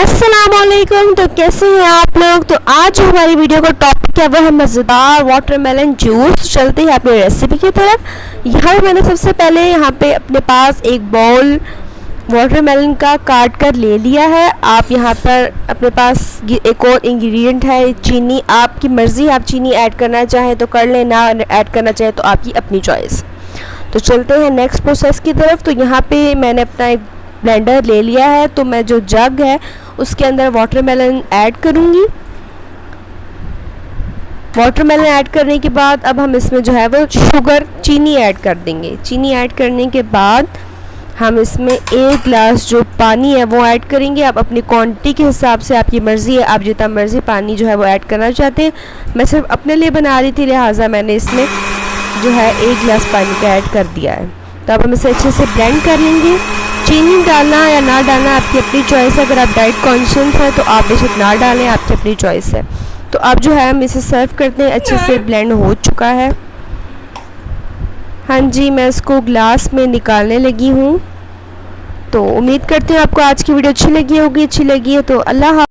अस्सलामुअलैकुम। तो कैसे हैं आप लोग। तो आज जो हमारी वीडियो का टॉपिक है वो है मज़ेदार वाटरमेलन जूस। चलते हैं अपनी रेसिपी की तरफ। यहाँ मैंने सबसे पहले यहाँ पे अपने पास एक बाउल वाटरमेलन का काट कर ले लिया है। आप यहाँ पर अपने पास एक और इंग्रेडिएंट है चीनी। आपकी मर्ज़ी, आप चीनी ऐड करना चाहें तो कर लें, ना ऐड करना चाहें तो आपकी अपनी चॉइस। तो चलते हैं नेक्स्ट प्रोसेस की तरफ। तो यहाँ पे मैंने अपना एक ब्लेंडर ले लिया है। तो मैं जो जग है उसके अंदर वाटरमेलन ऐड करूँगी। वाटरमेलन ऐड करने के बाद अब हम इसमें जो है वो शुगर, चीनी ऐड कर देंगे। चीनी ऐड करने के बाद हम इसमें 1 गिलास जो पानी है वो ऐड करेंगे। आप अपनी क्वांटिटी के हिसाब से, आपकी मर्ज़ी है, आप जितना मर्ज़ी पानी जो है वो ऐड करना चाहते हैं। मैं सिर्फ अपने लिए बना रही थी, लिहाजा मैंने इसमें जो है 1 गिलास पानी का ऐड कर दिया है। तो अब हम इसे अच्छे से ब्लेंड कर लेंगे। चीनी डालना या ना डालना आपकी अपनी चॉइस है। अगर आप डाइट कॉन्शियस हैं तो आप बेशक ना डालें, आपकी अपनी चॉइस है। तो अब जो है हम इसे सर्व करते हैं। अच्छे से ब्लेंड हो चुका है। हाँ जी, मैं इसको ग्लास में निकालने लगी हूँ। तो उम्मीद करते हैं आपको आज की वीडियो अच्छी लगी होगी। अच्छी लगी है तो अल्लाह।